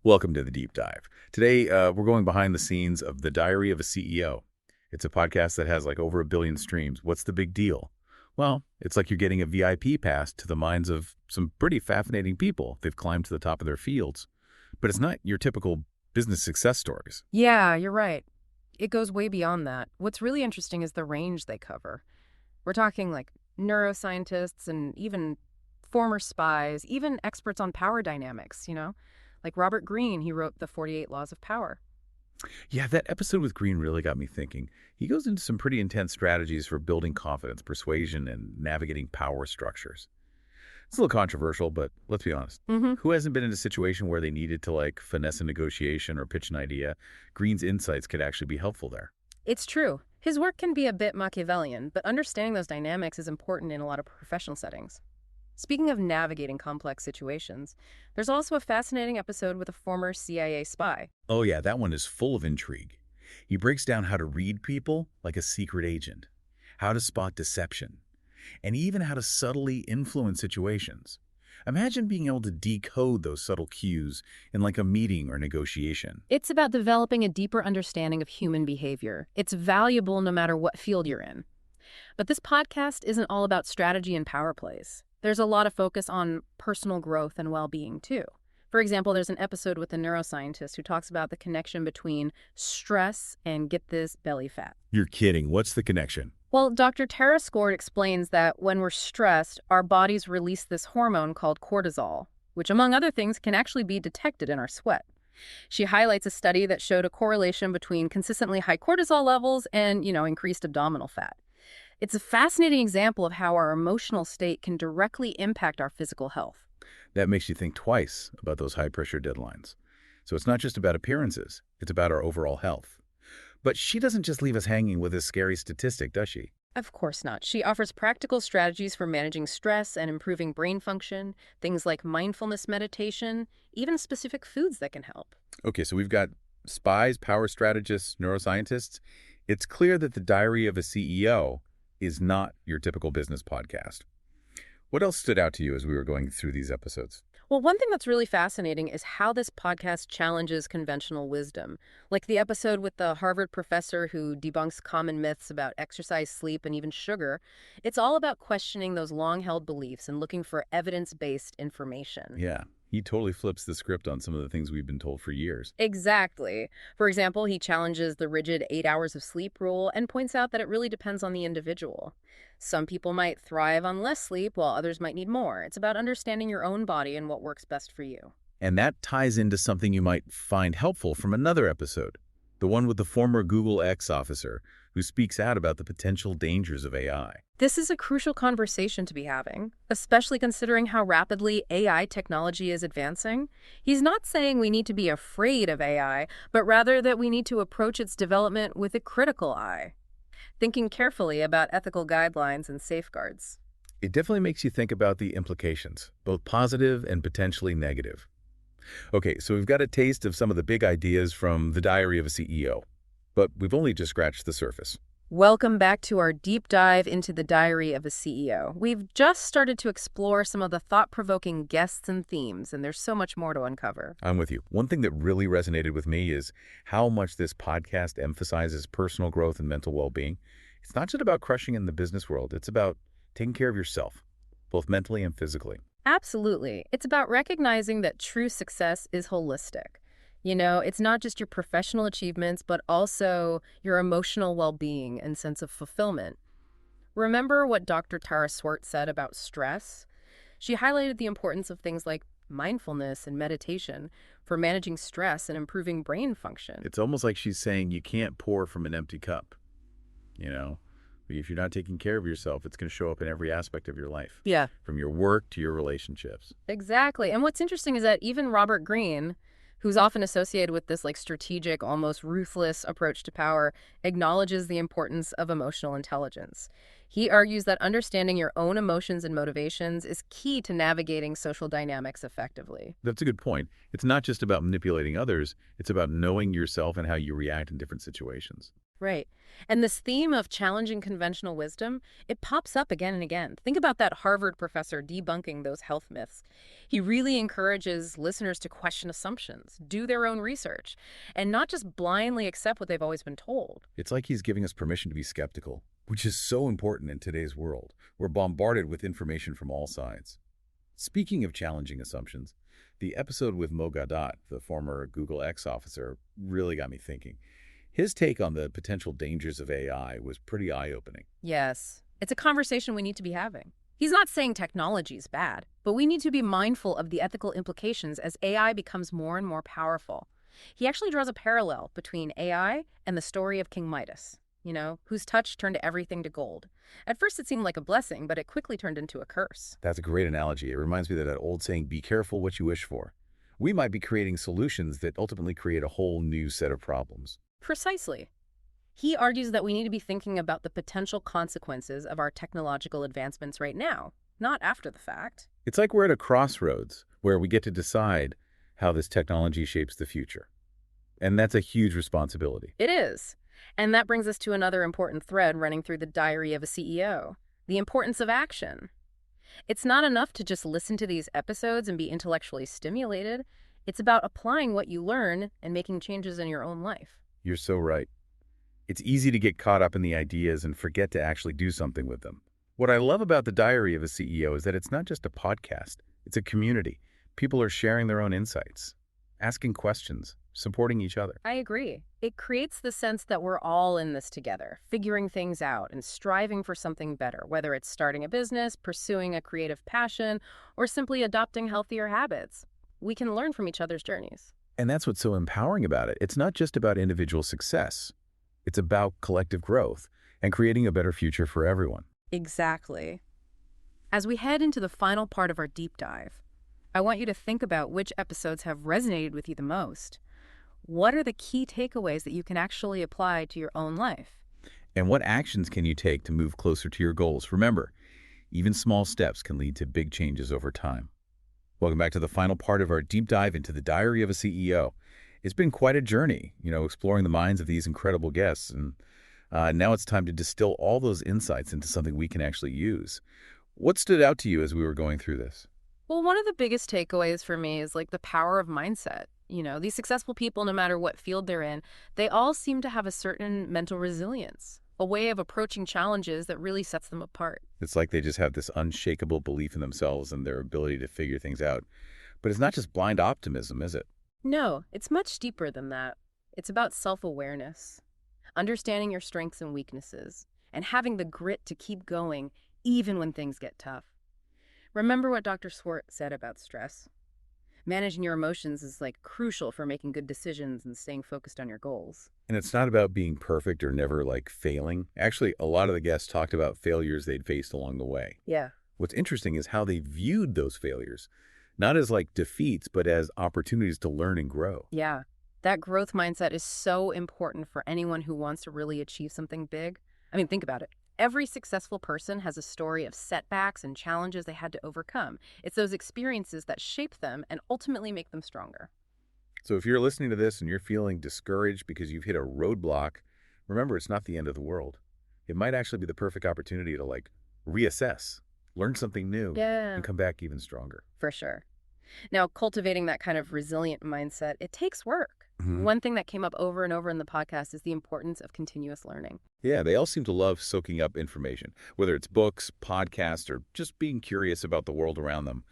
Welcome to the Deep Dive. Today, we're going behind the scenes of The Diary of a CEO. It's a podcast that has like over 1 billion streams. What's the big deal? Well, it's like you're getting a VIP pass to the minds of some pretty fascinating people. They've climbed to the top of their fields. But it's not your typical business success stories. Yeah, you're right. It goes way beyond that. What's really interesting is the range they cover. We're talking like neuroscientists and even former spies, even experts on power dynamics, Like Robert Greene, he wrote The 48 Laws of Power. Yeah, that episode with Green really got me thinking. He goes into some pretty intense strategies for building confidence, persuasion, and navigating power structures. It's a little controversial, but let's be honest. Who hasn't been in a situation where they needed to like finesse a negotiation or pitch an idea? Green's insights could actually be helpful there. It's true. His work can be a bit Machiavellian, but understanding those dynamics is important in a lot of professional settings. Speaking of navigating complex situations, there's also a fascinating episode with a former CIA spy. Oh yeah, that one is full of intrigue. He breaks down how to read people like a secret agent, how to spot deception, and even how to subtly influence situations. Imagine being able to decode those subtle cues in like a meeting or negotiation. It's about developing a deeper understanding of human behavior. It's valuable no matter what field you're in. But this podcast isn't all about strategy and power plays. There's a lot of focus on personal growth and well-being, too. For example, there's an episode with a neuroscientist who talks about the connection between stress and, get this, belly fat. You're kidding. What's the connection? Well, Dr. Tara Scored explains that when we're stressed, our bodies release this hormone called cortisol, which, among other things, can actually be detected in our sweat. She highlights a study that showed a correlation between consistently high cortisol levels and, increased abdominal fat. It's a fascinating example of how our emotional state can directly impact our physical health. That makes you think twice about those high-pressure deadlines. So it's not just about appearances, it's about our overall health. But she doesn't just leave us hanging with this scary statistic, does she? Of course not. She offers practical strategies for managing stress and improving brain function, things like mindfulness meditation, even specific foods that can help. Okay, so we've got spies, power strategists, neuroscientists. It's clear that The Diary of a CEO is not your typical business podcast. What else stood out to you as we were going through these episodes? Well, one thing that's really fascinating is how this podcast challenges conventional wisdom. Like the episode with the Harvard professor who debunks common myths about exercise, sleep, and even sugar. It's all about questioning those long-held beliefs and looking for evidence-based information. Yeah, he totally flips the script on some of the things we've been told for years. Exactly. For example, he challenges the rigid 8 hours of sleep rule and points out that it really depends on the individual. Some people might thrive on less sleep while others might need more. It's about understanding your own body and what works best for you. And that ties into something you might find helpful from another episode, the one with the former Google X officer who speaks out about the potential dangers of AI. This is a crucial conversation to be having, especially considering how rapidly AI technology is advancing. He's not saying we need to be afraid of AI, but rather that we need to approach its development with a critical eye, thinking carefully about ethical guidelines and safeguards. It definitely makes you think about the implications, both positive and potentially negative. Okay, so we've got a taste of some of the big ideas from The Diary of a CEO, but we've only just scratched the surface. Welcome back to our deep dive into The Diary of a CEO. We've just started to explore some of the thought-provoking guests and themes, and there's so much more to uncover. I'm with you. One thing that really resonated with me is how much this podcast emphasizes personal growth and mental well-being. It's not just about crushing in the business world. It's about taking care of yourself, both mentally and physically. Absolutely. It's about recognizing that true success is holistic. It's not just your professional achievements, but also your emotional well-being and sense of fulfillment. Remember what Dr. Tara Swart said about stress? She highlighted the importance of things like mindfulness and meditation for managing stress and improving brain function. It's almost like she's saying you can't pour from an empty cup. If you're not taking care of yourself, it's going to show up in every aspect of your life. Yeah. From your work to your relationships. Exactly. And what's interesting is that even Robert Greene, who's often associated with this strategic, almost ruthless approach to power, acknowledges the importance of emotional intelligence. He argues that understanding your own emotions and motivations is key to navigating social dynamics effectively. That's a good point. It's not just about manipulating others. It's about knowing yourself and how you react in different situations. Right. And this theme of challenging conventional wisdom, it pops up again and again. Think about that Harvard professor debunking those health myths. He really encourages listeners to question assumptions, do their own research, and not just blindly accept what they've always been told. It's like he's giving us permission to be skeptical, which is so important in today's world. We're bombarded with information from all sides. Speaking of challenging assumptions, the episode with Mo Gaudat, the former Google X officer, really got me thinking. His take on the potential dangers of AI was pretty eye-opening. Yes, it's a conversation we need to be having. He's not saying technology is bad, but we need to be mindful of the ethical implications as AI becomes more and more powerful. He actually draws a parallel between AI and the story of King Midas, whose touch turned everything to gold. At first it seemed like a blessing, but it quickly turned into a curse. That's a great analogy. It reminds me of that old saying, be careful what you wish for. We might be creating solutions that ultimately create a whole new set of problems. Precisely. He argues that we need to be thinking about the potential consequences of our technological advancements right now, not after the fact. It's like we're at a crossroads where we get to decide how this technology shapes the future. And that's a huge responsibility. It is. And that brings us to another important thread running through the diary of a CEO, the importance of action. It's not enough to just listen to these episodes and be intellectually stimulated. It's about applying what you learn and making changes in your own life. You're so right. It's easy to get caught up in the ideas and forget to actually do something with them. What I love about the Diary of a CEO is that it's not just a podcast. It's a community. People are sharing their own insights, asking questions, supporting each other. I agree. It creates the sense that we're all in this together, figuring things out and striving for something better, whether it's starting a business, pursuing a creative passion, or simply adopting healthier habits. We can learn from each other's journeys. And that's what's so empowering about it. It's not just about individual success. It's about collective growth and creating a better future for everyone. Exactly. As we head into the final part of our deep dive, I want you to think about which episodes have resonated with you the most. What are the key takeaways that you can actually apply to your own life? And what actions can you take to move closer to your goals? Remember, even small steps can lead to big changes over time. Welcome back to the final part of our deep dive into the Diary of a CEO. It's been quite a journey, exploring the minds of these incredible guests. And now it's time to distill all those insights into something we can actually use. What stood out to you as we were going through this? Well, one of the biggest takeaways for me is the power of mindset. These successful people, no matter what field they're in, they all seem to have a certain mental resilience, a way of approaching challenges that really sets them apart. It's like they just have this unshakable belief in themselves and their ability to figure things out. But it's not just blind optimism, is it? No, it's much deeper than that. It's about self-awareness, understanding your strengths and weaknesses, and having the grit to keep going even when things get tough. Remember what Dr. Swart said about stress? Managing your emotions is crucial for making good decisions and staying focused on your goals. And it's not about being perfect or never failing. Actually, a lot of the guests talked about failures they'd faced along the way. Yeah. What's interesting is how they viewed those failures, not as defeats, but as opportunities to learn and grow. Yeah. That growth mindset is so important for anyone who wants to really achieve something big. I mean, think about it. Every successful person has a story of setbacks and challenges they had to overcome. It's those experiences that shape them and ultimately make them stronger. So if you're listening to this and you're feeling discouraged because you've hit a roadblock, remember it's not the end of the world. It might actually be the perfect opportunity to reassess, learn something new, and come back even stronger. For sure. Now, cultivating that kind of resilient mindset, it takes work. Mm-hmm. One thing that came up over and over in the podcast is the importance of continuous learning. Yeah, they all seem to love soaking up information, whether it's books, podcasts, or just being curious about the world around them.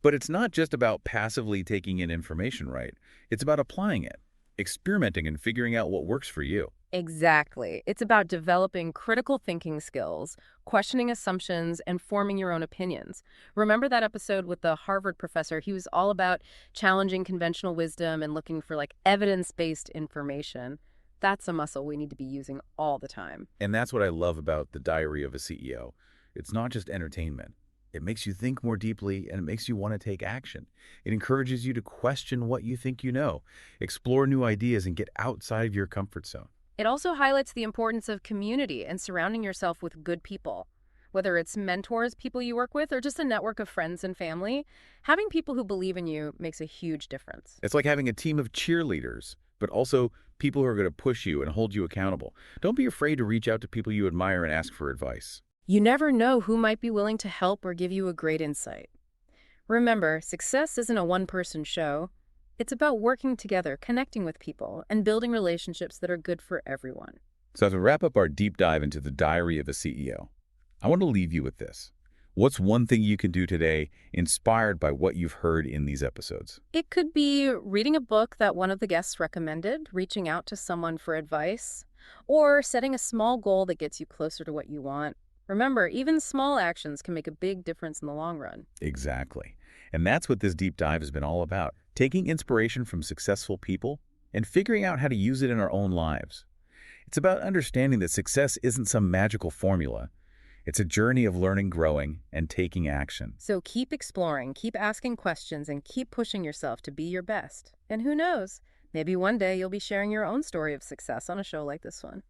But it's not just about passively taking in information, right? It's about applying it, experimenting, and figuring out what works for you. Exactly. It's about developing critical thinking skills, questioning assumptions, and forming your own opinions. Remember that episode with the Harvard professor? He was all about challenging conventional wisdom and looking for evidence-based information. That's a muscle we need to be using all the time. And that's what I love about the Diary of a CEO. It's not just entertainment. It makes you think more deeply, and it makes you want to take action. It encourages you to question what you think you know, explore new ideas, and get outside of your comfort zone. It also highlights the importance of community and surrounding yourself with good people. Whether it's mentors, people you work with, or just a network of friends and family, having people who believe in you makes a huge difference. It's like having a team of cheerleaders, but also people who are going to push you and hold you accountable. Don't be afraid to reach out to people you admire and ask for advice. You never know who might be willing to help or give you a great insight. Remember, success isn't a one-person show. It's about working together, connecting with people, and building relationships that are good for everyone. So as we wrap up our deep dive into the diary of a CEO, I want to leave you with this. What's one thing you can do today inspired by what you've heard in these episodes? It could be reading a book that one of the guests recommended, reaching out to someone for advice, or setting a small goal that gets you closer to what you want. Remember, even small actions can make a big difference in the long run. Exactly. And that's what this deep dive has been all about. Taking inspiration from successful people and figuring out how to use it in our own lives. It's about understanding that success isn't some magical formula. It's a journey of learning, growing, and taking action. So keep exploring, keep asking questions, and keep pushing yourself to be your best. And who knows, maybe one day you'll be sharing your own story of success on a show like this one.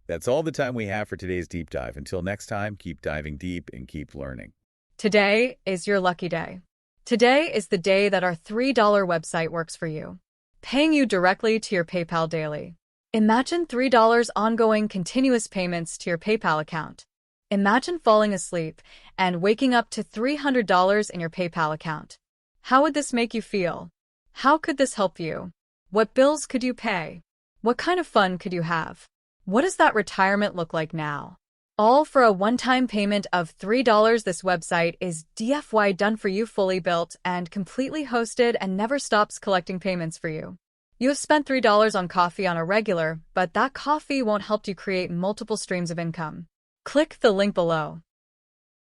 That's all the time we have for today's deep dive. Until next time, keep diving deep and keep learning. Today is your lucky day. Today is the day that our $3 website works for you, paying you directly to your PayPal daily. Imagine $3 ongoing continuous payments to your PayPal account. Imagine falling asleep and waking up to $300 in your PayPal account. How would this make you feel? How could this help you? What bills could you pay? What kind of fun could you have? What does that retirement look like now? All for a one-time payment of $3. This website is DFY done for you, fully built and completely hosted, and never stops collecting payments for you. You have spent $3 on coffee on a regular, but that coffee won't help you create multiple streams of income. Click the link below.